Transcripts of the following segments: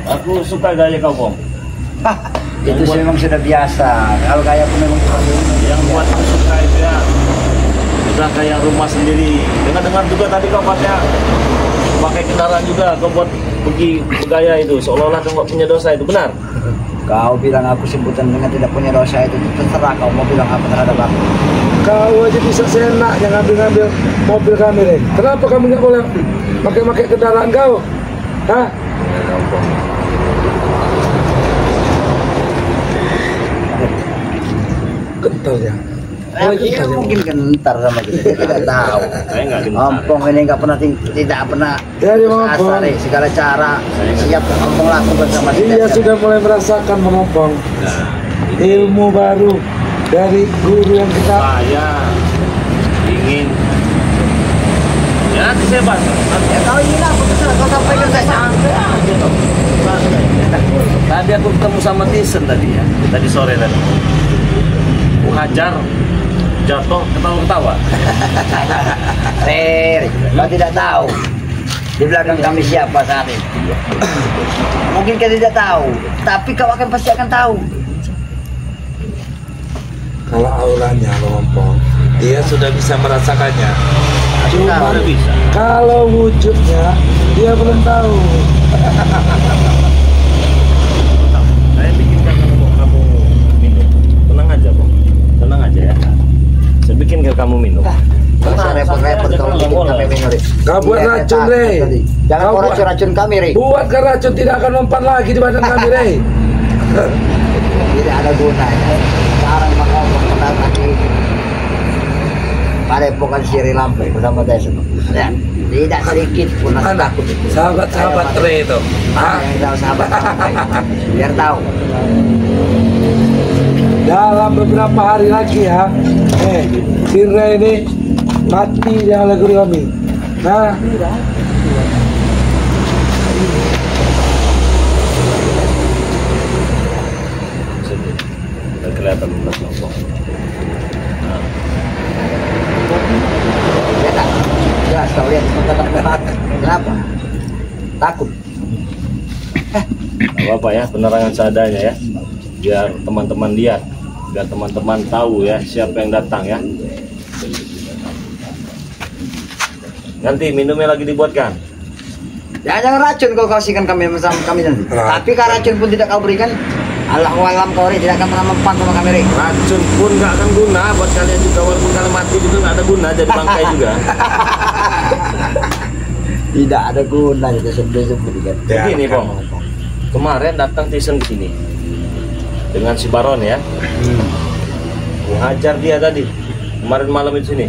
Aku suka gaya kau, Bong. Itu sih memang sudah biasa. Kalau gaya pun memang seperti ini. Yang buat aku suka itu ya, udah kayak rumah sendiri. Dengar-dengar juga tadi kau katanya pakai kendaraan juga, kau buat pergi bergaya itu, seolah-olah kau nggak punya dosa, itu benar? Kau bilang aku sebutan dengan tidak punya dosa itu terserah kau mau bilang apa terhadap aku. Kau aja bisa seenaknya ngambil mobil kami, Rey. Kenapa kamu nggak boleh pakai kendaraan kau? Hah? Kental ya. Iya mungkin kentar sama kita, tidak tahu. Saya nggak gentar. Ompong ini nggak pernah tidak pernah Dari Ompong. segala cara siap Ompong lakukan sama kita. Dia sudah mulai merasakan mengompong Nah, ilmu baru dari guru yang kita. saya ingin ya nanti saya bahas. Ya kau ingin apa terserah kau sampaikan saja. Tadi aku ketemu sama Tyson tadi ya, tadi sore tadi. Aku hajar, jatuh, ketawa-ketawa. Kau tidak tahu di belakang kami siapa saat ini. Mungkin kau tidak tahu, tapi kau pasti akan tahu. Kalau auranya mengompong, dia sudah bisa merasakannya. Cuma Udah bisa. kalau wujudnya dia belum tahu. Saya bikinkan kamu minum. Tenang aja, Bang. Tenang aja ya. Saya bikinkan kamu minum. Gak usah repot-repot kau bikin kami minum. Kau buat racun, Rey. Jangan Kau kau buat- racun-racun kami, Rey. Buatkan racun tidak akan mempan lagi di badan kami, Rey. Tidak ada gunanya. Sekarang mengomong mendatang ini. Padepokan Siri Lampe bersama Tyson. Ya, tidak sedikit pun aku Anak, takut itu. sahabat-sahabat Saya Rey itu. Ada yang tahu sahabat Lampe. Biar tahu. Dalam beberapa hari lagi ya, si Rey ini mati di oleh guru kami. Nah, Udah kelihatan benar Bang. Ya tak. Jelas kau lihat tempat. Kenapa? Takut. Gak apa-apa ya, penerangan seadanya ya. Biar teman-teman lihat, biar teman-teman tahu ya siapa yang datang ya. Nanti minumnya lagi dibuatkan. Jangan racun kau kasihkan kami bersama kami nanti. Tapi kalau racun pun tidak kau berikan, Allahu alam kau Rey tidak akan pernah mempan sama kami, Rey. Racun pun nggak akan guna buat kalian juga, walaupun kalian mati juga nggak ada guna, jadi bangkai juga. Tidak ada gunanya disebut kan. Begini Bang, kemarin datang Tyson ke sini dengan si Baron ya. Hajar dia tadi kemarin malam di sini.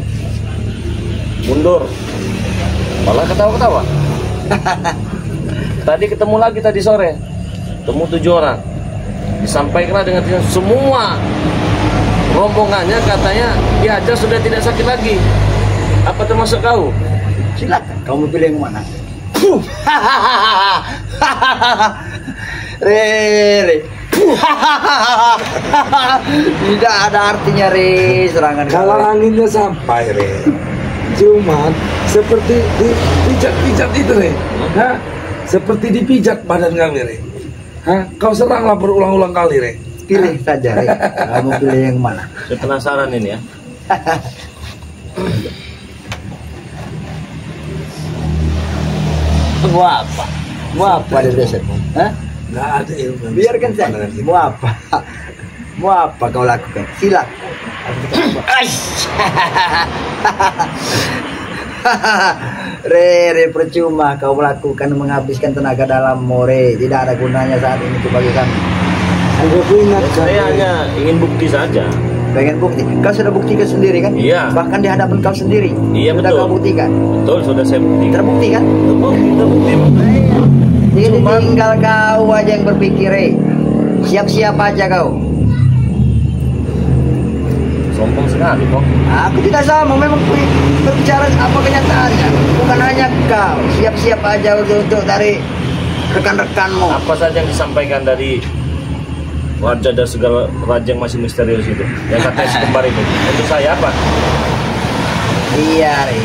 Mundur, malah ketawa-ketawa. Tadi ketemu lagi tadi sore, ketemu 7 orang. Disampaikanlah dengan semua rombongannya, katanya dihajar sudah tidak sakit lagi. Apa termasuk kau? Silakan kamu pilih yang mana. Re. Tidak ada artinya, Re, serangan kalau kau. anginnya sampai, Rey. Cuman seperti dipijat-pijat itu, Rey. Hah? Seperti dipijat badan kami, Rey. Hah? Kau seranglah berulang-ulang kali, Rey. Pilih saja, Re. Kamu pilih yang mana. Saya penasaran ini ya. Mau apa? Mau apa di desa? Hah? Nggak ada ilmu. Biarkan saja. Mau apa? Mau apa kau lakukan? Silakan. Re, percuma kau melakukan menghabiskan tenaga dalam more. Tidak ada gunanya saat ini itu bagi kami. Aku ingat Saya hanya ingin bukti saja. Pengen bukti? Kau sudah buktikan sendiri kan? Iya. Bahkan di hadapan kau sendiri. Iya, Sudah betul. kau buktikan. Betul, sudah saya buktikan. Terbukti kan? Terbukti. Jadi Cuman- tinggal kau aja yang berpikir, Re. Siap-siap aja kau. Sombong sekali kok. Aku tidak sama, memang berbicara apa kenyataannya. Bukan hanya kau. Siap-siap aja untuk dari rekan-rekanmu. Apa saja yang disampaikan dari raja dan segala raja yang masih misterius itu, yang katanya si kembar itu, untuk saya apa? Iya, Re.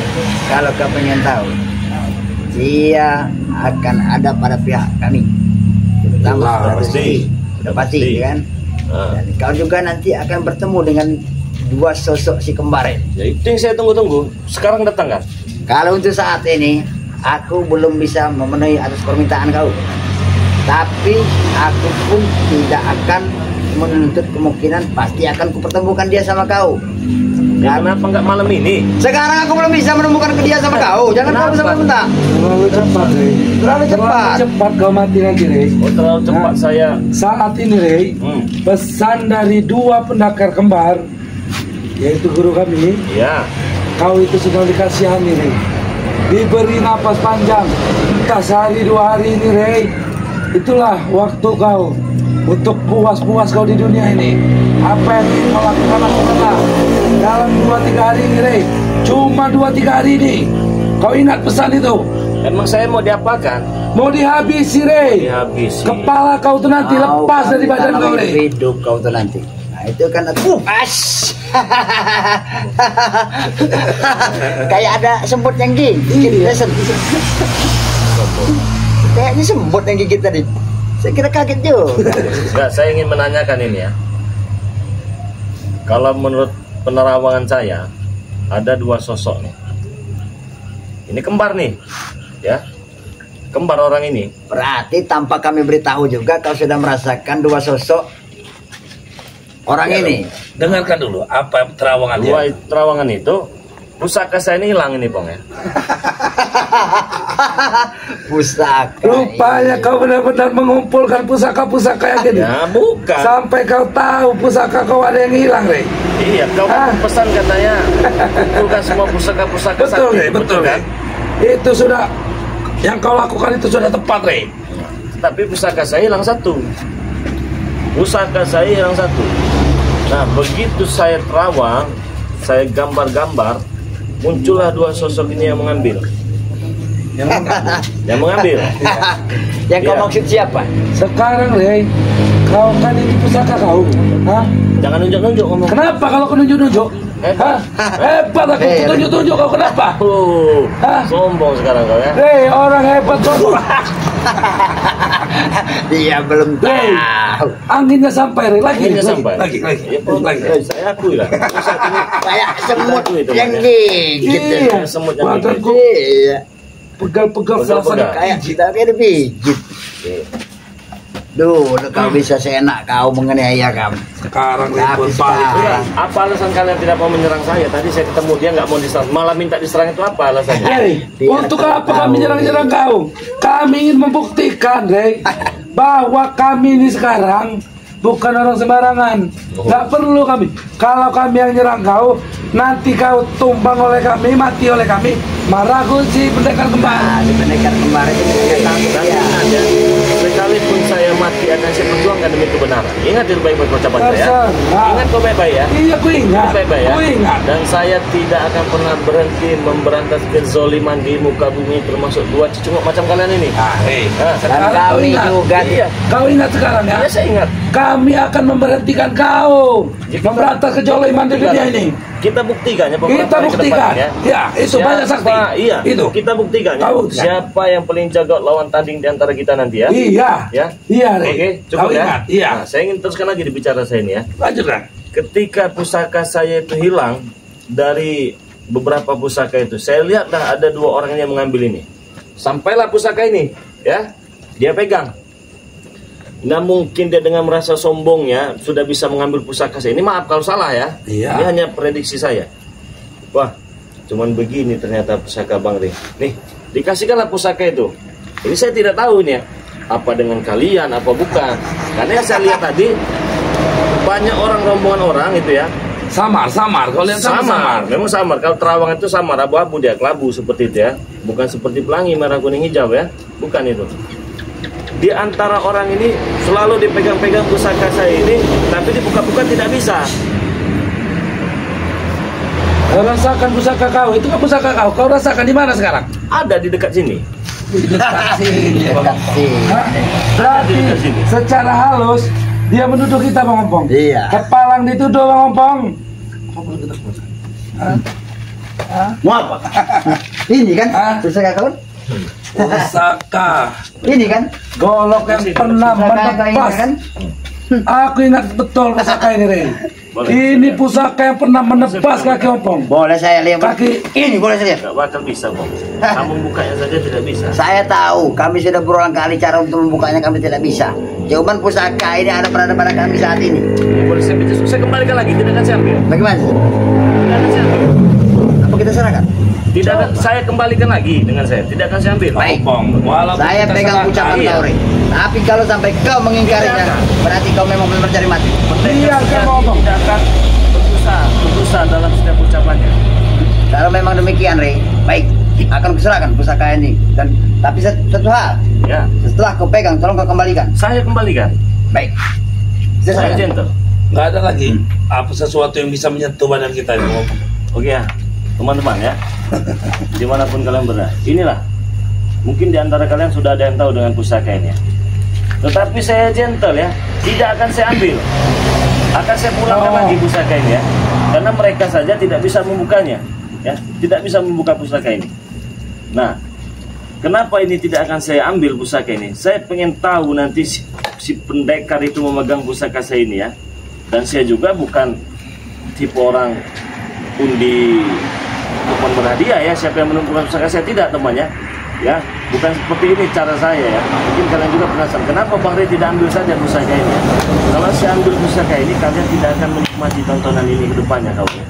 Kalau kau pengen tahu, dia akan ada pada pihak kami. pertama Jelas, sudah pasti. rezeki. Sudah pasti kan. Ah. Dan kau juga nanti akan bertemu dengan dua sosok si kembar ini. Ya itu yang saya tunggu-tunggu. Sekarang datang kan? Kalau untuk saat ini aku belum bisa memenuhi atas permintaan kau. Tapi aku pun tidak akan menuntut kemungkinan pasti akan kupertemukan dia sama kau. Ya, kenapa nggak malam ini? Sekarang aku belum bisa menemukan dia sama kau. Jangan kau bentak-bentak. Terlalu cepat, Rey. Terlalu cepat. cepat kau mati nanti, Rey. Oh terlalu cepat Nah, saya. Saat ini, Rey, pesan dari dua pendekar kembar, yaitu guru kami, Ya. kau itu sedang dikasihani, Rey. Diberi napas panjang, entah sehari 2 hari ini, Rey. Itulah waktu kau untuk puas-puas kau di dunia ini. Apa yang ingin kau lakukanlah dalam 2-3 hari ini, Rey. Cuma 2-3 hari ini. Kau ingat pesan itu? Emang saya mau diapakan? Mau dihabisi, Rey. Dihabisi. Kepala kau tuh nanti lepas dari badan kau, Rey. Hidup kau tuh nanti. Nah, itu kan aku kayak ada semut yang gigit. Kayaknya semut yang gigit tadi. Saya kira kaget juga. Enggak, saya ingin menanyakan ini ya. Kalau menurut penerawangan saya ada 2 sosok nih. Ini kembar nih, ya. Kembar orang ini. Berarti tanpa kami beritahu juga kau sudah merasakan 2 sosok orang ini. Dengarkan dulu apa terawangan dia. 2 terawangan itu pusaka saya ini hilang ini, Pong ya. Pusaka. Rupanya kau benar-benar mengumpulkan pusaka-pusaka yang gini. Ya, bukan. Sampai kau tahu pusaka kau ada yang hilang, Rey. Iya, kau pesan katanya kumpulkan semua pusaka-pusaka Betul, sakti. Rey, betul, kan? Itu sudah yang kau lakukan itu sudah tepat, Rey. Tapi pusaka saya hilang 1. Pusaka saya hilang 1. Nah, begitu saya terawang, saya gambar-gambar, muncullah 2 sosok ini yang mengambil. Yang mengambil. Yang kau Iya. maksud siapa? Sekarang, Rey, kau kan ini pusaka kau. Hah? Jangan nunjuk-nunjuk ngomong. Kenapa kalau kau nunjuk-nunjuk? Hebat. Hah? Hebat aku Rey, tunjuk-tunjuk kau kenapa? Hah? Sombong sekarang kau ya. Rey, orang hebat sombong. Dia belum Rey, tahu. anginnya sampai, Rey. Lagi, Akhirnya sampai. lagi. Ya, Pong, saya akui lah. Pusaka ini Kayak semut Itu itu, yang Bang, ya. gigit. Iya, semut yang badanku Iya. pegal-pegal Pegal-pegal. serasa Kayak kita kayak digigit. Dulu kau bisa seenak kau menganiaya kami. sekarang Tapi ribut balik. sekarang- Apa alasan kalian tidak mau menyerang saya? Tadi saya ketemu dia nggak mau diserang, malah minta diserang itu apa alasannya? Rey, Dia untuk tak apa tahu. kami nyerang-nyerang kau? Kami ingin membuktikan, Rey, bahwa kami ini sekarang bukan orang sembarangan. Nggak perlu kami. Kalau kami yang nyerang kau, nanti kau tumbang oleh kami, mati oleh kami. Marah aku si pendekar kembar. Nah, di pendekar kemarin itu dia tangkap Dan ya. ingat ya, sekalipun saya mati akan saya perjuangkan demi kebenaran. Ingat itu baik-baik ucapan saya. Terserah. Ingat kau baik-baik ya. Iya, ku ingat. Baik-baik ya. Ku ingat. Dan saya tidak akan pernah berhenti memberantas kezoliman di muka bumi, termasuk 2 cicunguk macam kalian ini. Ah, Rey, Ah, Dan sekarang kau kami ingat. juga Iya. Kau ingat sekarang ya? Ya saya ingat. Kami akan memberhentikan kau memberantas kejoliman di dunia ini. Kita buktikan ya. Kita buktikan. Ya, itu banyak saksi. Iya. Itu. Kita buktikan ya. Kau buktikan. Siapa yang paling jago lawan tanding di antara kita nanti ya? Iya. Ya. Iya, Rey. Oke, Kau cukup ya. ingat. Iya. Nah, saya ingin teruskan lagi di bicara saya ini ya. Lanjutkan. Ketika pusaka saya itu hilang dari beberapa pusaka itu, saya lihatlah ada 2 orang yang mengambil ini. Sampailah pusaka ini, ya, dia pegang. Nggak mungkin dia dengan merasa sombongnya sudah bisa mengambil pusaka saya. Ini maaf kalau salah ya. Iya. Ini hanya prediksi saya. Wah, cuman begini ternyata pusaka Bang Ring. Nih, dikasihkanlah pusaka itu. Ini saya tidak tahu ini ya, apa dengan kalian, apa bukan. Karena yang saya lihat tadi banyak orang, rombongan orang itu ya. Samar. Kau lihat samar. Memang samar. Kalau terawang itu samar, abu-abu dia, kelabu seperti itu ya. Bukan seperti pelangi merah kuning hijau ya. Bukan itu. Di antara orang ini selalu dipegang-pegang pusaka saya ini, tapi dibuka-buka tidak bisa. Kau rasakan pusaka kau. Itu kan pusaka kau. Kau rasakan di mana sekarang? Ada di dekat sini. Di dekat sini. Dekat sini. Hah? Berarti Di dekat sini. secara halus dia menuduh kita, Bang Ompong. Iya. Kepalang dituduh, Bang Ompong. Mau apa? Ini kan Hah? pusaka kau. Pusaka Ini kan? golok yang pernah Pusaka yang kau menepas. ingat kan? Aku ingat betul pusaka ini, Rey. Boleh. Ini pusaka yang pernah menepas kaki Opong. Boleh saya lihat. Kaki Ini boleh saya lihat. Gak bakal bisa, Bang. Kamu bukanya saja tidak bisa. Saya tahu, kami sudah berulang kali cara untuk membukanya, kami tidak bisa. Cuman pusaka ini ada pada kami saat ini. Ya, boleh saya baca. Saya kembalikan lagi, tidak akan saya ambil. Bagaimana? Tidak akan saya ambil. Apa kita serahkan? Tidak akan saya kembalikan lagi dengan saya. Tidak akan saya ambil. Baik. Opong, walaupun Saya kita pegang serahkan, ucapan iya. kau, Rey. Tapi kalau sampai kau mengingkarinya, Tidak. berarti kau memang benar cari mati. Iya, Mereka saya ngomong. tidak akan berusaha dalam setiap ucapannya. Kalau memang demikian, Rey, baik, akan kuserahkan pusaka ini. Dan tapi satu hal, Ya, setelah kau pegang, tolong kau kembalikan. saya kembalikan. Baik. Saya Saya gentle. nggak ada lagi apa sesuatu yang bisa menyentuh badan kita ini. Opong. Oke ya, teman-teman ya, dimanapun kalian berada, inilah mungkin di antara kalian sudah ada yang tahu dengan pusaka ini ya. Tetapi saya gentle ya, tidak akan saya ambil, akan saya pulangkan lagi pusaka ini ya, karena mereka saja tidak bisa membukanya, ya, tidak bisa membuka pusaka ini. Nah, kenapa ini tidak akan saya ambil pusaka ini? Saya pengen tahu nanti si pendekar itu memegang pusaka saya ini ya, dan saya juga bukan tipe orang undi bukan berhadiah ya, siapa yang menentukan pusaka saya, tidak temannya ya, bukan seperti ini cara saya ya. Mungkin kalian juga penasaran kenapa Bang Rey tidak ambil saja pusaka ini ya? Kalau saya ambil pusaka ini, kalian tidak akan menikmati tontonan ini ke depannya kau ya.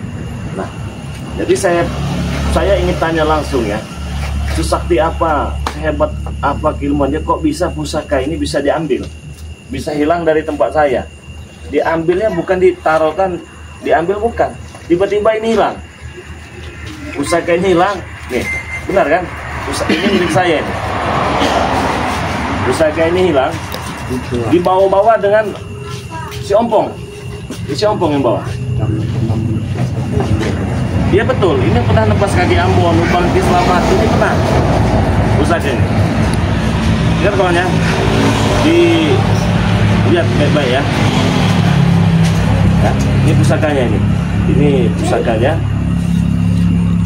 Nah, jadi saya ingin tanya langsung ya, sesakti apa, sehebat apa keilmuannya, kok bisa pusaka ini bisa diambil, bisa hilang dari tempat saya? Diambilnya bukan ditaruhkan, diambil bukan, tiba-tiba ini hilang, pusaka ini hilang nih, benar kan? Pusaka ini milik saya nih. Pusaka ini hilang, dibawa-bawa dengan si Ompong, si Ompong yang bawa. Iya betul, ini pernah nebas kaki Ambon, Ubang Selamat, ini pernah pusaka ini. Lihat kawan ya, lihat baik-baik ya. Ya, ini pusakanya ini pusakanya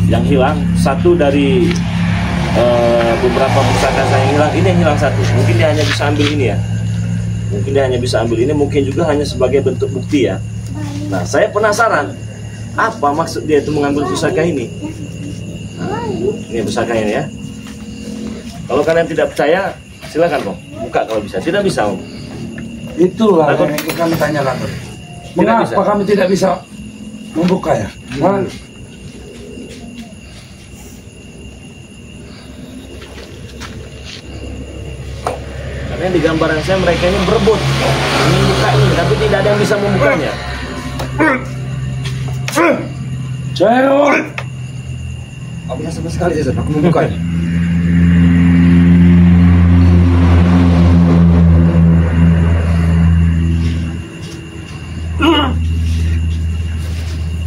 yang hilang, satu dari beberapa pusaka saya yang hilang. Ini yang hilang satu, mungkin dia hanya bisa ambil ini ya, mungkin dia hanya bisa ambil ini, mungkin juga hanya sebagai bentuk bukti ya. Nah, saya penasaran apa maksud dia itu mengambil pusaka ini. Nah, ini pusakanya ini ya. Kalau kalian tidak percaya, silakan Om, buka kalau bisa. Tidak bisa Om. Itulah Takut. yang ingin kami tanyakan. Tidak Mengapa bisa. kami tidak bisa membuka ya? Hah? Karena di gambaran saya mereka ini berebut ingin buka ini, tapi tidak ada yang bisa membukanya. Cewek. Kau bisa sama sekali, Jason, aku membukanya.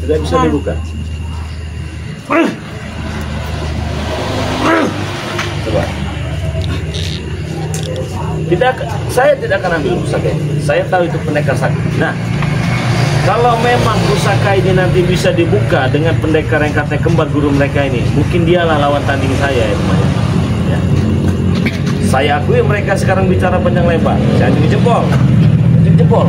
Tidak bisa dibuka. Coba. Saya tidak akan ambil pusaka ini. Saya tahu itu pendekar sakti. Nah, kalau memang pusaka ini nanti bisa dibuka dengan pendekar yang katanya kembar guru mereka ini, mungkin dialah lawan tanding saya ya teman. Ya. Saya akui mereka sekarang bicara panjang lebar. Saya acung jempol. Acung jempol.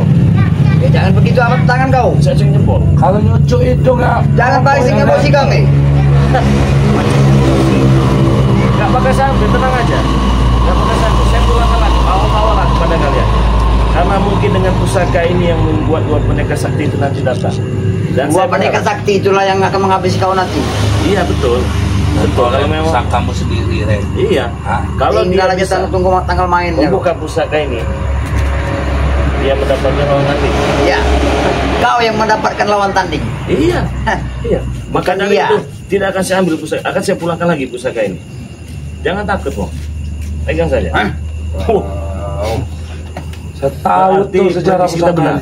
Ya, jangan begitu amat tangan kau. Saya acung jempol. Kalau nyucuk itu nggak. Jangan balik emosi kami. Gak pakai sampai, tenang aja. Gak pakai sampai, saya pulangkan lagi, awal-awal kepada kalian. Karena mungkin dengan pusaka ini yang membuat dua pendekar sakti itu nanti datang. Dan Buat saya pendekar berharap- sakti itulah yang akan menghabisi kau nanti. Iya betul. Betul. Kalau memang kamu sendiri, Rey. iya. Hah? Kalau Tinggal dia aja bisa tunggu tanggal mainnya. membuka pusaka ini, dia mendapatkan lawan nanti. Ya, kau yang mendapatkan lawan tanding. Iya. Hah. Iya. Maka dari Iya. itu tidak akan saya ambil pusaka, akan saya pulangkan lagi pusaka ini. Jangan takut, Bang. Pegang saja. Hah? Saya tahu Berarti tuh sejarah prediksi kita pusaka. benar.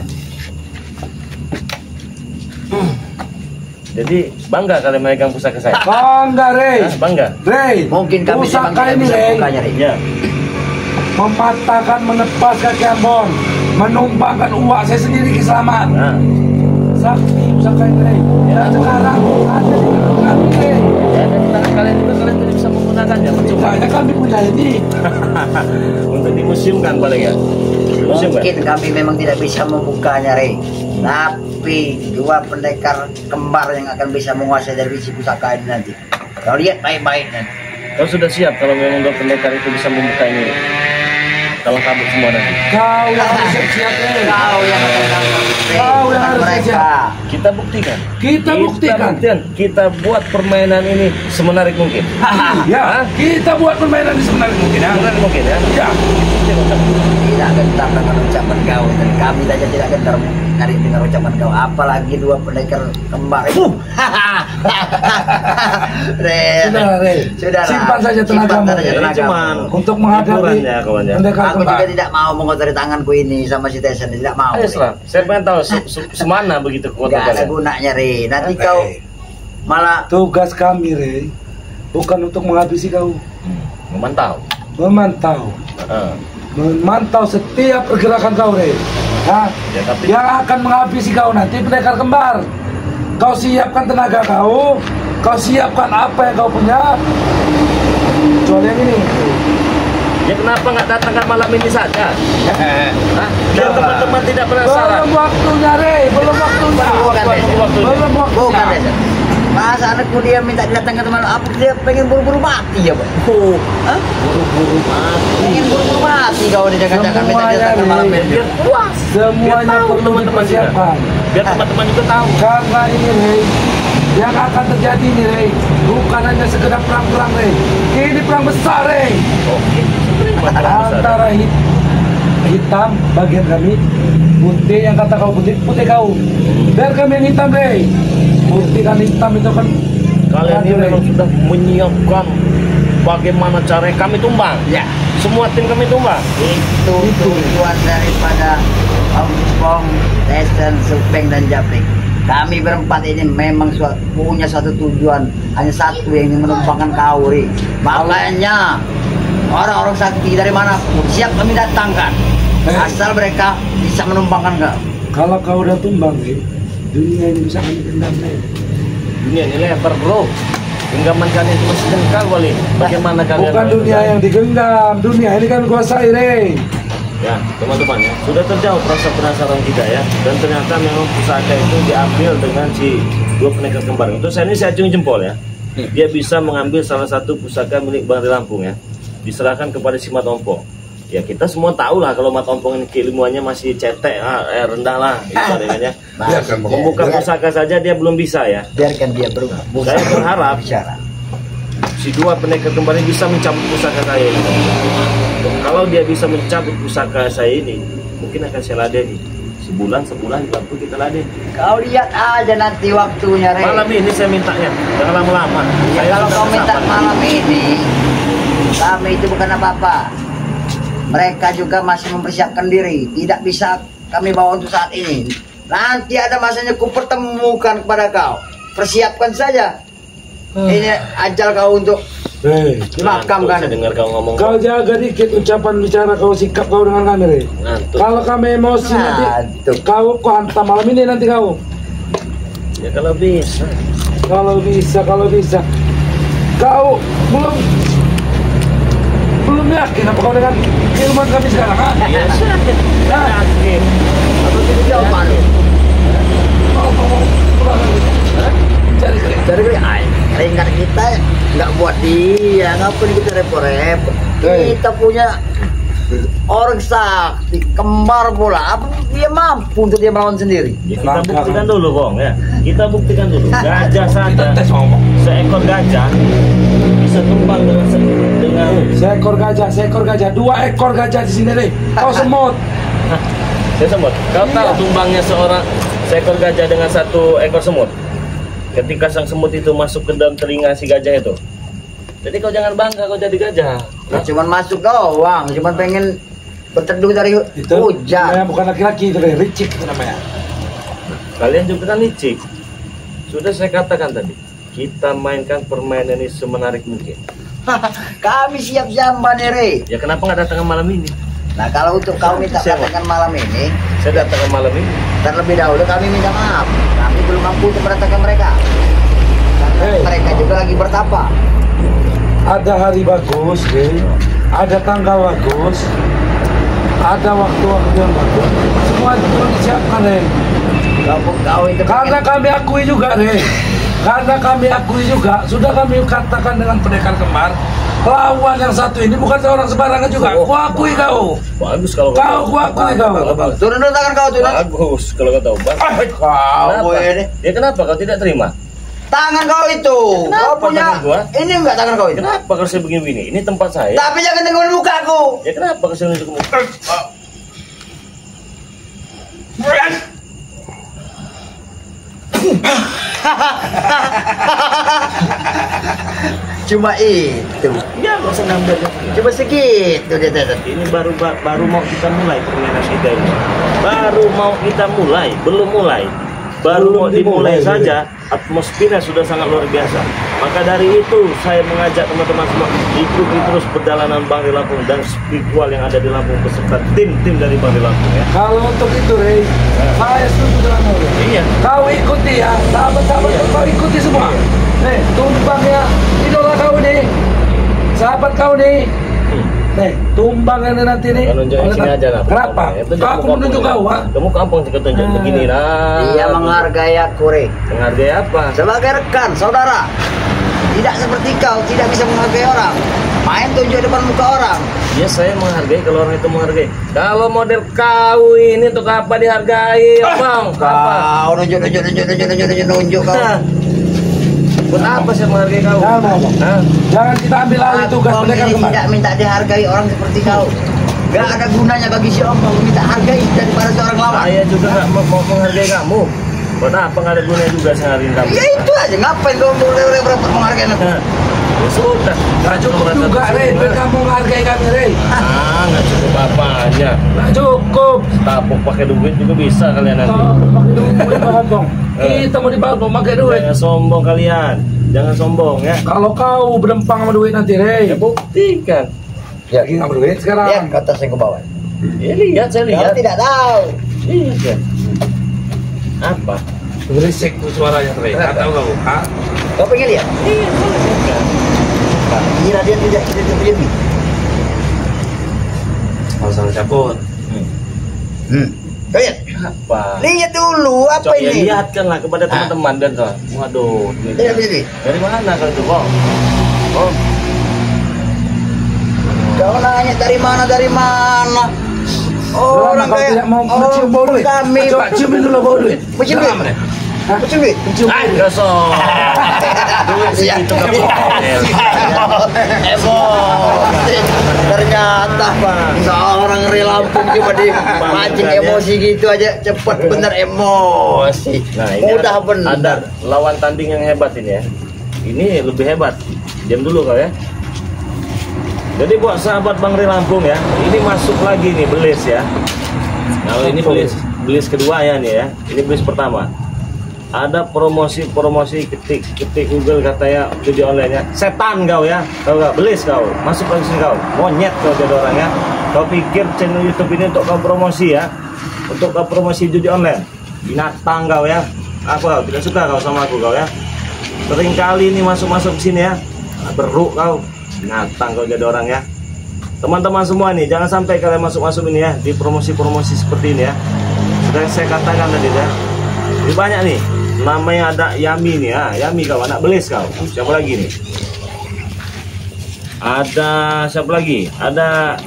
Jadi bangga kalian megang pusaka saya. Bangga, Rey. Hah, bangga. Rey, Mungkin kami pusaka tidak ini, bisa Rey, membukanya, Rey. Ya. mematahkan, menepas kaki Ambon, menumpahkan uak saya sendiri selamat. Nah, Sakti pusaka ini, Rey. Dan sekarang ada di tangan kami, Rey. ya, dan tenang kalian juga kalian tidak bisa menggunakannya. Percuma. Hanya kami punya ini. Untuk dimuseumkan paling ya. Museum kan? Mungkin kami memang tidak bisa membukanya, Rey. Tapi dua pendekar kembar yang akan bisa menguasai dari biji pusaka ini nanti. Kau lihat baik-baik nanti. Kau sudah siap kalau memang dua pendekar itu bisa membuka ini? Kalau kabut semua nanti. Kau yang harus siap-siap, Rey. Kau yang akan tangkap, Rey, Kau yang bukan harus mereka. siap. Kita buktikan. Kita buktikan. Kita buat permainan ini semenarik mungkin. Ya, Hah? kita buat permainan di sebenarnya mungkin ya. Semenarik mungkin ya. Ya. Tidak gentar dengan ucapan kau, dan kami saja tidak gentar dari dengar ucapan kau, apalagi dua pendekar kembar itu. Sudah, Rey. Sudah. Simpan saja tenagamu. Simpan saja Ini tenagamu. cuman Untuk menghadapi hiburan ya, kawan ya. pendekar Aku kembar. juga tidak mau mengotori tanganku ini sama si Tesen, tidak mau. Ayo Slam, saya pengen tahu semana begitu kekuatan Tidak ada kalian. gunanya, Rey. Nanti Oke. kau malah Tugas kami, Rey, bukan untuk menghabisi kau, Memantau. memantau. Heeh. Memantau setiap pergerakan kau, Rey. Nah, Ya, tapi yang akan menghabisi kau nanti pendekar kembar. Kau siapkan tenaga kau siapkan apa yang kau punya. Kecuali yang ini. ya kenapa nggak datangkan malam ini saja? Hah? Biar teman-teman tidak penasaran. Belum waktunya, Rey. Belum waktunya. bukan, Tesen. Belum Bukan, waktunya. Tesen. Masa anakku dia minta didatangkan teman, apa dia pengen buru-buru mati ya, Pak? Oh, Hah? buru-buru mati. Pengen buru-buru mati kau ini, jangan-jangan minta Semuanya, didatangkan malam Rey. ini. Biar puas. Semuanya Biar tahu perlu teman-teman juga. dipersiapkan. Biar teman-teman juga tahu. Karena ini, Rey, yang akan terjadi ini, Rey, bukan hanya sekedar perang-perang, Rey. Ini perang besar, Rey. Oke. Antara hitam bagian kami, putih yang kata kau putih kau. Biar kami yang hitam, Rey. Putih dan hitam itu kan Kalian ini Rey. memang sudah menyiapkan bagaimana caranya kami tumbang. Ya, Semua tim kami tumbang. itu tujuan daripada Ompong, Tesen, Supeng, dan Japrik. Kami berempat ini memang punya satu tujuan, hanya satu yang ingin menumpangkan kau, Ri. Makanya orang-orang sakti dari mana pun siap kami datangkan, asal mereka bisa menumpangkan kau. kalau kau udah tumbang, Rey, dunia ini bisa kami kendam, Rey. Dunia ini lebar bro. Genggaman kalian cuma sedengkal kali. Bagaimana kalian? Bukan dunia yang digenggam, dunia ini kan kuasai, Rey. Ya teman-teman ya, sudah terjawab rasa penasaran kita ya. Dan ternyata memang pusaka itu diambil dengan si dua pendekar kembar. Untuk saya ini saya acungi jempol ya. Dia bisa mengambil salah satu pusaka milik Bang di Lampung ya. Diserahkan kepada si Mat Ompong. Ya kita semua tahu lah kalau Mat Ompong ini keilmuannya masih cetek, rendah lah gitu adanya. Biarkan, Membuka pusaka saja dia belum bisa ya. Biarkan dia berubah. Saya berharap bicara. si dua pendekar kembar ini bisa mencabut pusaka saya ini. Kalau dia bisa mencabut pusaka saya ini, mungkin akan saya ladeni. Sebulan di Lampung kita ladeni. Kau lihat aja nanti waktunya, Rey. Malam ini saya mintanya, jangan lama-lama. Ya, Saya kalau sudah kau minta bersabar. malam ini, kami itu bukan apa-apa. Mereka juga masih mempersiapkan diri. Tidak bisa kami bawa untuk saat ini. Nanti ada masanya ku pertemukan kepada kau. Persiapkan saja. Ini ajal kau untuk Rey, dimakamkan. Saya dengar kau ngomong. kau jaga dikit ucapan bicara kau, sikap kau dengan kami, Rey. Ngantuk. Kalau kami emosi nanti, Ngantuk. kau hantam malam ini nanti kau. Ya kalau bisa. Kalau bisa. Kau belum yakin apa kau dengan keilmuan kami sekarang, ha? Iya, saya yakin. Atau tidak jauh malu. Cari kali. Dari ringkat kita nggak buat dia, ngapain kita repot-repot. Hei. Kita punya orang sakti, kembar bola, apa dia mampu untuk dia melawan sendiri. Ya, kita buktikan dulu, Bong ya. Kita buktikan dulu. Gajah saja. Kita tes ngomong. Seekor gajah bisa tumbang dengan Seekor gajah, 2 ekor gajah di sini, Rey. Kau semut. saya semut. Kau tahu Iya. tumbangnya seekor gajah dengan 1 ekor semut. Ketika sang semut itu masuk ke dalam telinga si gajah itu. Jadi kau jangan bangga kau jadi gajah. Ya, cuman masuk doang, cuman pengen berteduh dari Itu hujan. namanya bukan laki-laki, itu Rey. Ricik itu namanya. Kalian juga kan licik. Sudah saya katakan tadi, kita mainkan permainan ini semenarik mungkin. Kami siap jamban nih, Rey. Ya kenapa nggak datang malam ini? Nah, kalau untuk kau minta Siapa? katakan malam ini, Saya datang malam ini. terlebih dahulu kami minta maaf. Kami belum mampu untuk mendatangkan mereka. Karena Hei. mereka juga lagi bertapa. ada hari bagus, Rey. Ada tanggal bagus, ada waktu-waktu yang bagus. Semua itu perlu disiapkan, Rey. Kau itu Karena kami akui juga, Rey. Karena kami akui juga, sudah kami katakan dengan pendekar kembar, lawan yang satu ini bukan seorang sembarangan juga. Ku akui kau. Bagus kalau Ku akui kau. turun dulu tangan kau turun. Bagus kalau kau tahu. Kau ini. Ya kenapa kau tidak terima? Tangan kau itu. Kenapa Kau punya. tangan gua? Ini enggak tangan kau itu. Kenapa kalau saya begini-begini? Ini tempat saya. Tapi jangan tengok muka aku. Ya kenapa kalau saya nunjuk muka? Cuma itu. Ya nggak usah nambah. Cuma segitu dia tadi. Ini baru mau kita mulai permainan kita ini. Baru mau kita mulai, belum mulai. Baru mau dimulai saja, atmosfernya sudah sangat luar biasa. Maka dari itu saya mengajak teman-teman semua ikuti terus perjalanan Bang Ri Lampung dan spiritual yang ada di Lampung beserta tim-tim dari Bang Ri Lampung ya. Kalau untuk itu, Rey, saya setuju dengan kau. Rey. Iya. Kau ikuti ya, sahabat-sahabat kau ikuti semua. Nih, tumbang ya, idola kau nih, sahabat kau nih. Nih, tumbang ini nanti nih. Kau nunjukin sini aja lah. Kenapa? Aku menunjuk kau, ha? Kamu kampung kita tunjuk begini lah. Dia menghargai aku, Rey. Menghargai apa? Sebagai rekan, saudara. Tidak seperti kau, tidak bisa menghargai orang. Main tunjuk depan muka orang. Ya saya menghargai kalau orang itu menghargai. Kalau model kau ini untuk apa dihargai, Bang? Apa? Kau nunjuk kau. Buat apa saya menghargai kau? Hah? Jangan kita ambil alih tugas Om pendekar ini kembar. tidak minta dihargai orang seperti kau. Gak ada gunanya bagi si Om kalau minta hargai daripada seorang lawan. Saya juga nggak mau menghargai kamu. Buat apa nggak ada gunanya juga saya hargain kamu? Ya itu aja, ngapain kau berapa menghargai aku? Ya sudah. Nggak cukup juga, Rey. Biar kamu menghargai kami, Rey. Nggak cukup apanya. Nggak cukup. Tapuk pakai duit juga bisa kalian nanti. Pakai duit banget dong. Kita mau dibantu pakai duit. Jangan sombong kalian. Jangan sombong ya. Kalau kau berdempang sama duit nanti, Rey. Ya buktikan. Ya, Lagi nggak berduit sekarang. lihat ke atas yang ke bawah. Ya lihat, saya Kau lihat. tidak tahu. Iya. Apa? Berisik tuh suaranya, Rey. Nggak tahu kau. Hah? Kau pengen lihat? Iya, boleh. Kira dia tidak lebih. Masalah cabut. Kau lihat? Apa? Lihat dulu apa Coba ya ini? lihatkanlah kepada teman-teman dan tuan. Waduh, duit. Lihat ini. Dari mana kalau itu, Bang? Oh, Kau nanya dari mana? Orang kau tidak mau mencium bau duit. Kami Coba ciumin dulu bau duit. Mencium duit. Salam, Rey. Mencium duit. ah, gosong. Duit segitu kamu. Emosi. Ternyata seorang Ri Lampung cuma dipancing emosi gitu aja cepat bener emosi. Nah, ini Mudah ada bener. lawan tanding yang hebat ini ya. Ini lebih hebat. Diam dulu kau ya. Jadi buat sahabat Bang Ri Lampung ya, ini masuk lagi nih belis ya. Kalau ini belis kedua ya nih ya. Ini belis pertama. Ada promosi ketik Google katanya judi online ya. Setan kau ya. Kau gak belis kau. Masuk lagi sini kau. Monyet kau jadi orang ya. Kau pikir channel YouTube ini untuk kau promosi ya. Untuk kau promosi judi online. Binatang kau ya. Apa kau tidak suka kau sama aku kau ya. Sering kali ini masuk sini ya. Beruk kau. Binatang kau jadi orang ya. Teman-teman semua nih, jangan sampai kalian masuk ini ya di promosi-promosi seperti ini ya. Sudah saya katakan tadi ya. Ini banyak nih. Namanya ada Yami nih ya. Yami kau, anak belis kau. Siapa lagi nih? Ada siapa lagi? Ada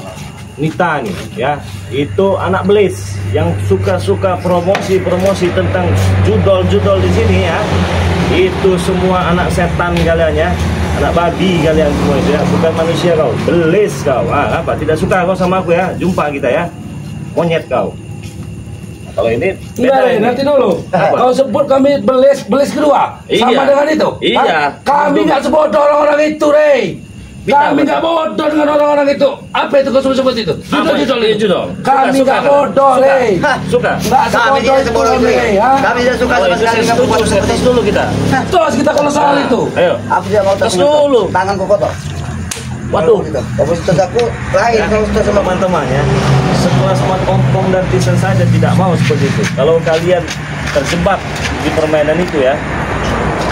Nita nih ya. Itu anak belis yang suka-suka promosi tentang judol-judol di sini ya. Itu semua anak setan kalian ya. Anak babi kalian semua itu ya. Bukan manusia kau. Belis kau. Ah, apa? Tidak suka kau sama aku ya. Jumpa kita ya. Monyet kau. Kalau ini Enggak, Rey, nanti dulu. Apa? Kau sebut kami belis kedua. Iya. Sama dengan itu. Iya. Hah? Kami nggak sebodoh orang-orang itu, Rey. Bintang, Kami nggak bodoh dengan orang-orang itu. Apa itu kau sebut itu? Apa itu? Judol. Judol. Kami Suka, nggak suka. bodoh, Suka. Rey. Suka. Nggak Kami sebodoh tidak itu, sebodoh itu. Rey. Ha? Kami tidak suka Oh, sama itu sekali saya dengan setuju. perbuatan Saya seperti tes itu. dulu kita. Terus kita kalau soal itu. Ayo. Aku tidak mau Tes tes dulu. Tanganku kotor. Waduh. Kapasitas aku lain Ya, kalau tes sama teman-teman ya, sekelas Mat Ompong dan Tisen saja tidak mau seperti itu. Kalau kalian terjebak di permainan itu ya,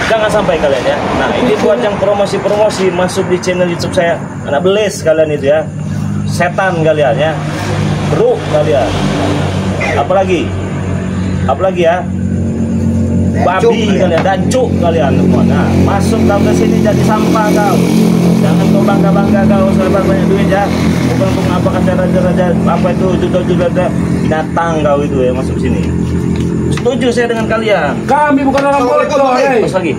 Jangan sampai kalian ya. Nah, ini buat yang promosi-promosi masuk di channel YouTube saya. Anak beles kalian itu ya. Setan kalian ya. Bro kalian. Apalagi ya. Babi kalian, dancuk kalian semua. Nah, masuk kau ke sini jadi sampah kau. Jangan kau bangga-bangga kau serba banyak duit ya. Bukan untuk apa kata raja-raja apa itu juta-juta binatang kau itu ya masuk sini. Setuju saya dengan kalian. Kami bukan orang bodoh, Terus lagi.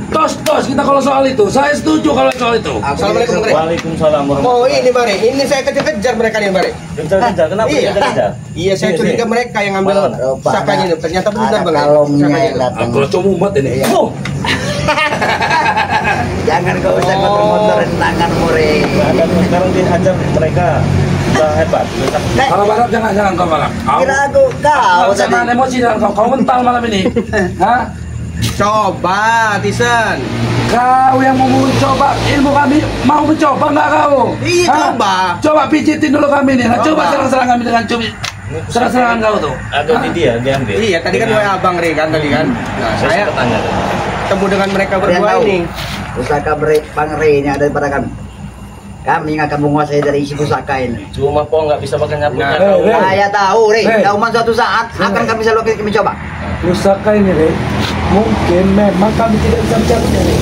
Tos kita kalau soal itu. Saya setuju kalau soal itu. Assalamualaikum, Mare. Waalaikumsalam Oh warahmatullahi ini Mare, ini saya kejar-kejar mereka nih Mare. Kejar-kejar, kenapa Iya. kejar-kejar? Iya saya curiga mereka yang ngambil pusakanya itu. Ternyata benar Bang. Kalau Pusakanya itu. datang. Kalau cuma umat ini. Oh, Jangan kau usah ngotor-ngotorin tangan More. dan sekarang dihajar mereka. Sudah hebat. Kalau balap jangan kau balap. Kira aku kau tadi. Jangan emosi dan kau mental malam ini. Hah? Coba Tisen. Kau yang mau mencoba ilmu kami, mau mencoba nggak kau? Iya, Hah? coba. Coba pijitin dulu kami nih. Nah, coba Coba. serang-serang kami dengan cubit. Serang-serangan kau tuh. Ada di dia diambil. Iya tadi kan Dengan- WA Bang Re kan tadi kan. Nah Saya saya sempat tanya tuh. ketemu dengan mereka Kalian berdua tahu, ini. pusaka Bang Ray ini ada pada kami. Kami yang akan menguasai dari isi pusaka ini. Cuma po nggak bisa pakai nyapunya. Nah, kau. Hey. Saya tahu, Ray. Hey. Dauman suatu saat akan kami selalu kami coba. Pusaka ini, Rey, mungkin memang kami tidak bisa mencabutnya, Rey.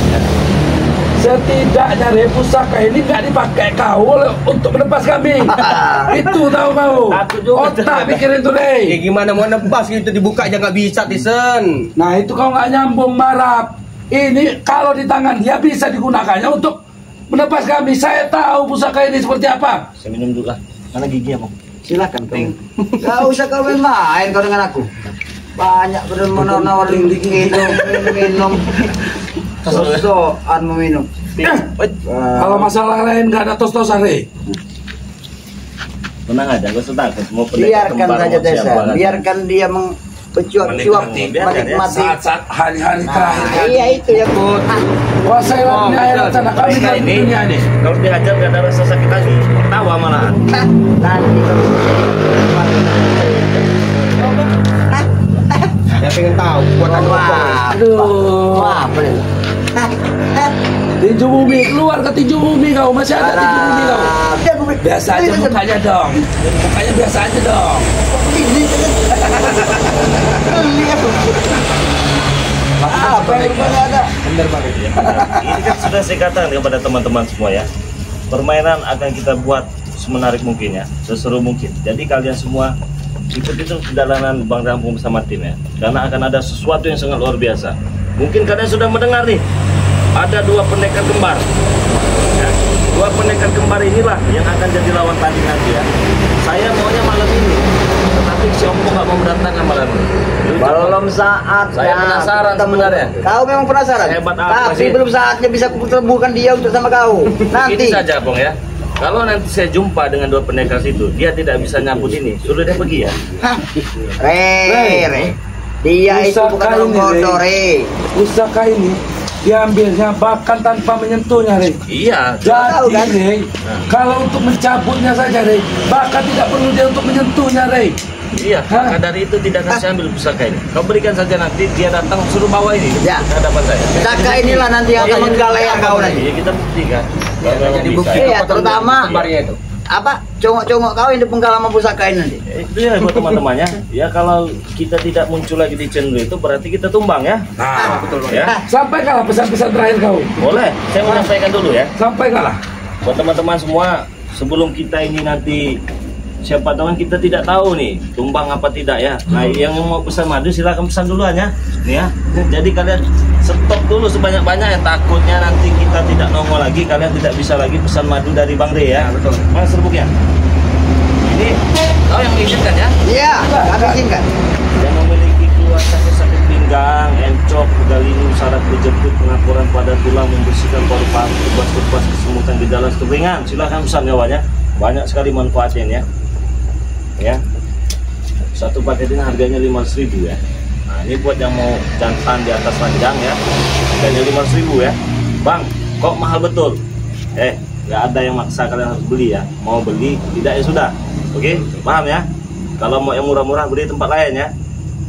Setidaknya, Rey, pusaka ini nggak dipakai kau untuk menepas kami. Itu tahu kau. Takut juga. Otak pikirin tuh, Ya Rey. gimana mau nebas gitu dibuka aja nggak bisa Tisen. Nah, itu kau nggak nyambung, Marap. Ini kalau di tangan dia bisa digunakannya untuk menepas kami. Saya tahu pusaka ini seperti apa. Saya minum dulu lah. Mana giginya, Bang? Silakan kau. Gak usah kau main kau dengan aku. Banyak benar-benar minum. Sosokan mau minum. Kalau masalah lain nggak ada tos-tosan, Rey. Tenang aja, gak usah takut. Mau pendekar Biarkan kembar saja mau siapa Desa. kan. Biarkan dia mencuap-cuap Biarkan ya. menikmati. Saat-saat hari-hari terakhir. Iya itu ya Bud. Kuasai Oh, dunia akhirat betul. sana kami Mereka dalam ini dunia ini. kalau dihajar gak ada rasa sakit lagi. Tawa malahan. Nanti Ya pengen tahu buatan apa. Aduh. Wah, boleh. Tinju bumi, keluar ke tinju bumi kau. Masih ada tinju bumi kau. Biasa aja mukanya dong. Mukanya biasa aja dong. Apa yang ada? Bener banget. Ya, benar. Ini kan sudah saya katakan kepada teman-teman semua ya. Permainan akan kita buat semenarik mungkin ya, seseru mungkin. Jadi kalian semua ikuti terus perjalanan Bang Rampung bersama tim ya. Karena akan ada sesuatu yang sangat luar biasa. Mungkin kalian sudah mendengar nih, ada dua pendekar kembar. Ya, dua pendekar kembar inilah yang akan jadi lawan tanding nanti ya. Saya maunya malam ini, tetapi si Ompo nggak mau berdatangan malam ini. Belum saat. Saya penasaran sebenarnya. Kau memang penasaran. Hebat apa Tapi sih? belum saatnya bisa kutemukan dia untuk sama kau. Ini Nanti. saja Bang ya. Kalau nanti saya jumpa dengan dua pendekar situ, dia tidak bisa nyambut ini. Suruh dia pergi ya. Re. Dia itu Pusaka bukan orang ini, bodoh, Re. Pusaka ini diambilnya bahkan tanpa menyentuhnya, Rey. Iya. Tahu Jadi, kan? Rey, kalau untuk mencabutnya saja, Rey, bahkan tidak perlu dia untuk menyentuhnya, Rey. Iya. Maka dari itu tidak akan saya ambil pusaka ini. Kau berikan saja nanti dia datang suruh bawa ini. Ya. Ke hadapan saya. Pusaka inilah nanti yang akan menggalaikan kau nanti. Iya kita buktikan. Ya, Kalau jadi bisa. bukti Iya, kekuatan terutama kembarnya itu. Apa? Congok-congok kau ini pengalaman pusaka ini nanti. Itu ya buat teman-temannya. Ya kalau kita tidak muncul lagi di channel itu berarti kita tumbang ya. Nah, Betul Bang. Ya. sampaikanlah pesan-pesan terakhir kau. Boleh. Saya menyampaikan dulu ya. Sampaikanlah. Buat teman-teman semua, sebelum kita ini nanti siapa tahu kan kita tidak tahu nih tumbang apa tidak ya. Nah, yang mau pesan madu silakan pesan duluan ya. Nih ya. Jadi kalian stop dulu sebanyak-banyak ya, takutnya nanti kita tidak nongol lagi, kalian tidak bisa lagi pesan madu dari Bang Re ya. Betul. Mana serbuknya? Ini kau yang mengizinkan ya. Iya, kami izinkan. Yang memiliki keluhan sakit pinggang, encok, pegalinu, saraf berjepit, pengapuran pada tulang, membersihkan paru-paru, kupas-kupas, kesemutan gejala keringan. Silahkan pesan kawannya. Banyak sekali manfaatnya ini ya. Ya. Satu paket ini harganya 500.000 ya. Nah, ini buat yang mau jantan di atas ranjang ya. Harganya 500.000 ya. Bang, kok mahal betul? Nggak ada yang maksa kalian harus beli ya. Mau beli, tidak ya sudah. Oke, paham ya? Kalau mau yang murah-murah beli di tempat lain ya.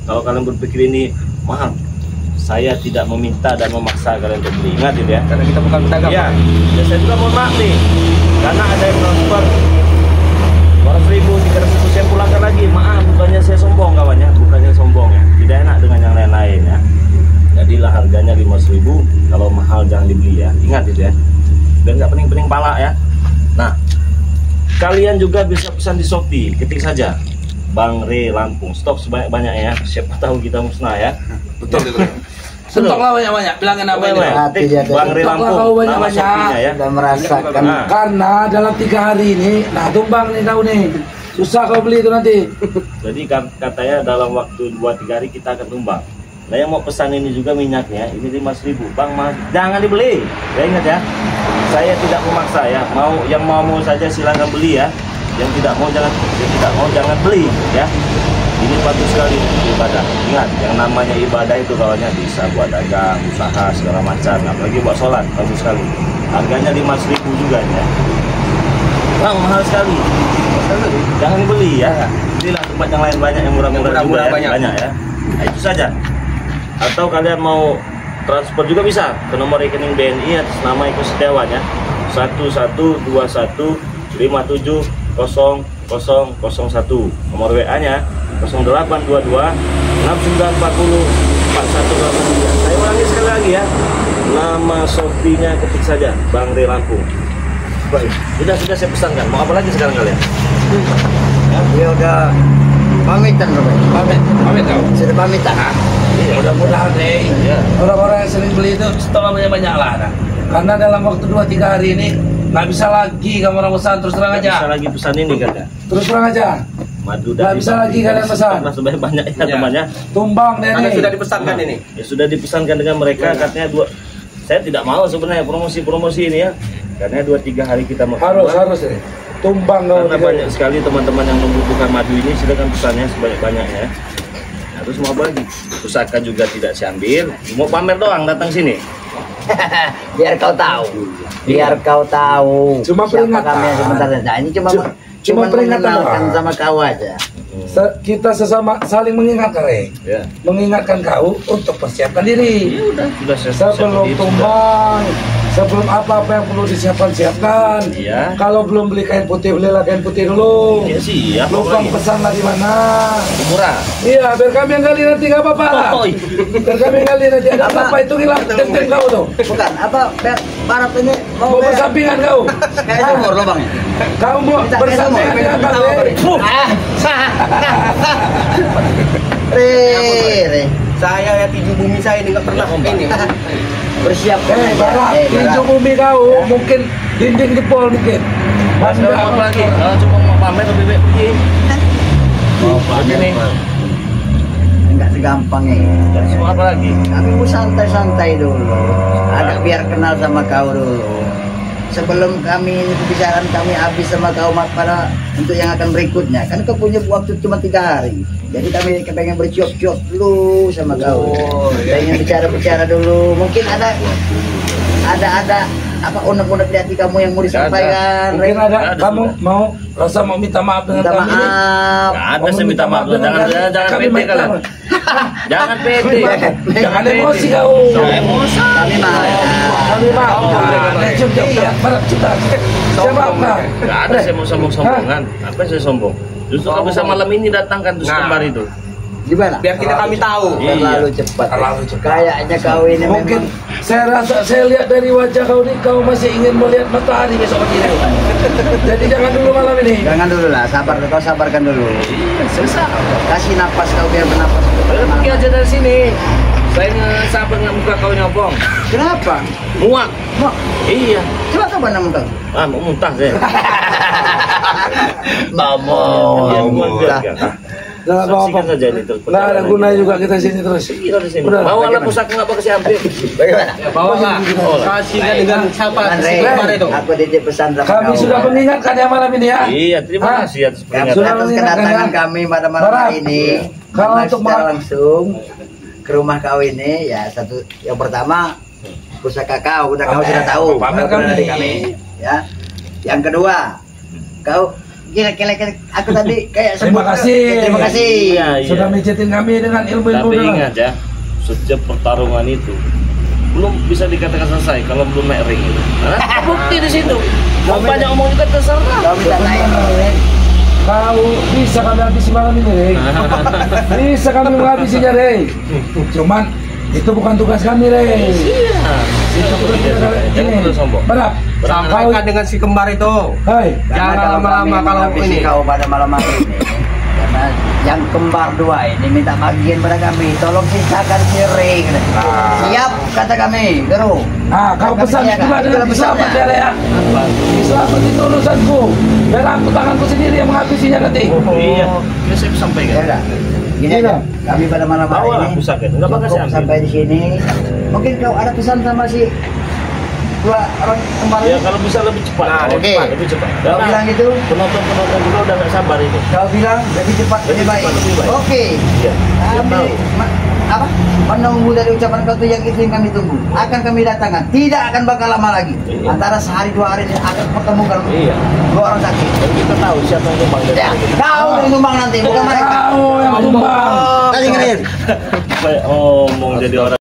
Kalau kalian berpikir ini mahal, saya tidak meminta dan memaksa kalian untuk beli. Ingat itu ya. Karena kita bukan pedagang. Ya, dan saya juga mohon maaf nih, karena ada yang transfer 200.000, 300.000 saya pulangkan lagi. Maaf, bukannya saya sombong kawannya, bukannya sombong ya. Tidak enak dengan yang lain-lain ya. Jadilah harganya 5.000, kalau mahal jangan dibeli ya. Ingat itu ya. Dan nggak pening-pening pala ya. Nah, kalian juga bisa pesan di Shopee, ketik saja Bang Re Lampung, stok sebanyak-banyak ya. Siapa tahu kita musnah ya. Betul itu. Stoklah banyak-banyak, bilangin apa ini? Ketik Bang Re Lampung, Stoklah kau nama banyak-banyak. Shopee-nya ya. Sudah merasakan. Nah. Karena dalam 3 hari ini, nah tumbang nih kau nih. Susah kau beli itu nanti. Jadi katanya dalam waktu 2-3 hari kita akan tumbang. Nah yang mau pesan ini juga minyaknya, ini 5.000. Bang, jangan dibeli. Ya ingat ya, saya tidak memaksa ya. Yang mau saja silakan beli ya. Yang tidak mau jangan beli ya. Ini bagus sekali ibadah. Ingat, yang namanya ibadah itu kawannya bisa buat dagang, usaha segala macam. Apalagi buat sholat, bagus sekali. Harganya 5.000 juga ya. Bang, mahal sekali. Jangan beli ya. Belilah tempat yang lain banyak yang murah-murah juga ya. Banyak ya. Nah, itu saja. Atau kalian mau transfer juga bisa ke nomor rekening BNI atas nama Eko Setiawan ya. 1121570001. Nomor WA-nya 0822 6940 4183. Saya ulangi sekali lagi ya. Nama Shopee-nya ketik saja Bang Re Lampung. Baik, sudah saya pesankan. Mau apa lagi sekarang kalian? Dia udah pamitan loh, Pamit kau. sudah pamitan. Iya, mudah-mudahan deh. Iya. Orang-orang yang sering beli itu stok banyak lah. Nah. Karena dalam waktu 2-3 hari ini nggak bisa lagi kamu orang pesan, terus terang Nggak bisa aja. lagi pesan ini katanya. Terus terang aja. Madu Nggak bisa lagi kalian pesan. Sebanyak ya temannya. Tumbang deh Karena nih. sudah dipesankan ini. Ya sudah dipesankan dengan mereka katanya saya tidak mau sebenarnya promosi ini ya. Karena 2-3 hari kita mau Harus deh. Tumbang kau. karena banyak sekali teman-teman yang membutuhkan madu ini, silakan pesannya sebanyak-banyaknya. Nah, terus mau apa lagi? Pusaka juga tidak saya ambil, mau pamer doang datang sini. Biar kau tahu. Biar kau tahu. Cuma siapa peringatan. kami yang sebenarnya. Nah, ini cuma peringatan mengenalkan doang. sama kau aja. Kita sesama saling mengingatkan, Rey. Ya. Mengingatkan kau untuk persiapkan diri. Sudah saya Sebelum tumbang, sebelum apa-apa yang perlu disiapkan. Iya. Kalau belum beli kain putih, belilah kain putih dulu. Ya siap. Lubang apalagi? pesanlah di mana. Murah. Iya, biar kami yang gali nanti nggak apa-apa lah. Oh, iya. Biar kami yang gali nanti ada Apa? apa itu hilang tem kau tuh. Bukan, apa barat ini Mau berak. bersampingan kau. Kayak sumur lubangnya. Kau mau Minta bersampingan kain dengan sumur. kau. Rey. Re. Saya ya tiju bumi saya ini nggak pernah ini. Bersiap Barat, tinju bumi kau mungkin dinding jebol mungkin. Mas, mau apa lagi? Kalau cuma mau pamer lebih baik pergi. Oh, Ini. enggak segampang ini. Terus mau apa lagi? Kami mau santai-santai dulu. Agak biar kenal sama kau dulu. Sebelum kami pembicaraan kami habis sama kau pada untuk yang akan berikutnya, kan kau punya waktu cuma 3 hari. Jadi kami pengen berciop-ciop dulu sama kau. Pengen bicara-bicara dulu. Mungkin ada apa unek-unek di hati kamu yang mau disampaikan. Mungkin Rey? ada kamu mau rasa mau minta maaf dengan Minta kami ini. maaf. Nggak ada saya minta maaf. dengan Jangan kami pede minta kalian. maaf. Jangan pede. Jangan emosi kau. Jangan emosi. Kami maaf. Kami maaf. Iya, barat kita. Saya maaf nah. Nggak ada saya mau sombong-sombongan. Apa saya sombong? Justru kalau bisa malam ini datangkan terus kembar itu. Gimana? Biar kami tahu. Terlalu cepat. Terlalu cepat. Kayaknya kau ini Mungkin memang saya lihat dari wajah kau nih, kau masih ingin melihat matahari besok pagi. Jadi jangan dulu malam ini. jangan dulu lah, kau sabarkan dulu. Kasih napas kau biar bernapas. Pergi aja dari sini. Saya sabar nggak muka kau nyobong. Kenapa? Muak. Mau? Iya. Coba kau mana muka? Ah, mau muntah saya. Mau. Muntah. Jangan Saksikan apa-apa. saja ini terus. Nggak ada gunanya juga kita sini terus. Kita di sini. Udah. Bawalah pusaka nggak pakai hampir. Bagaimana? Bawa lah. Kasihkan dengan siapa? Jangan, Rey. Kemarin itu. Aku titip pesan sama Kami kau. sudah mengingatkan ya malam ini ya. Iya, terima Hah? kasih atas Kamu peringatan. Sudah atas mengingatkan kedatangan ya? kami pada malam Barat. hari ini. Kalau Karena untuk secara langsung ke rumah kau ini ya yang pertama pusaka kau kau sudah tahu. Pamer Kau kami. dari kami ya. Yang kedua kau kira-kira aku tadi kayak Terima sebut- kasih. Terima kasih. Iya, iya. Sudah mijitin kami dengan ilmu-ilmu. Tapi dengan- ingat ya, setiap pertarungan itu belum bisa dikatakan selesai kalau belum naik ring itu. Karena bukti di situ. Mau banyak ngomong juga terserah. Kau bisa naik Rey. Kau bisa kami habisi malam ini, Rey. Bisa kami menghabisinya, Rey. Cuman itu bukan tugas kami, Rey. Iya. Jangan terus sombong. Berap. Sampaikan dengan si kembar itu. Hai. Jangan lama-lama kalau ini. Kau pada malam hari ini. Karena yang kembar dua ini minta bagian pada kami. Tolong sisakan si Rey. Siap kata kami, Guru. Ah, kau pesan juga dengan selamat ya, Rey. Apa? Selamat itu urusanku. Dan aku tanganku sendiri yang menghabisinya nanti. Oh, iya. Ya saya Ya sampaikan. udah. Gini Iya. aja. Kami pada malam hari Bawa lah ini pusaka. Enggak bakal saya cukup ambil. sampai di sini. Mungkin kau ada pesan sama si dua orang kembar Ya ini? kalau bisa lebih cepat. Nah, oke. Lebih cepat. Kau bilang Karena itu? penonton juga udah nggak sabar itu. Kau bilang lebih cepat lebih baik. lebih baik. Oke. Iya. Dia Kami tahu. apa? Menunggu dari ucapan kau itu yang itu yang kami tunggu. Akan kami datangkan. Tidak akan bakal lama lagi. Iya. Antara sehari dua hari ini akan pertemukan Iya. dua orang saksi. Dan kita tahu siapa yang tumbang dari Ya, kita. kau yang tumbang nanti, bukan mereka. Kau yang tumbang. Tadi keren. Ngomong jadi orang.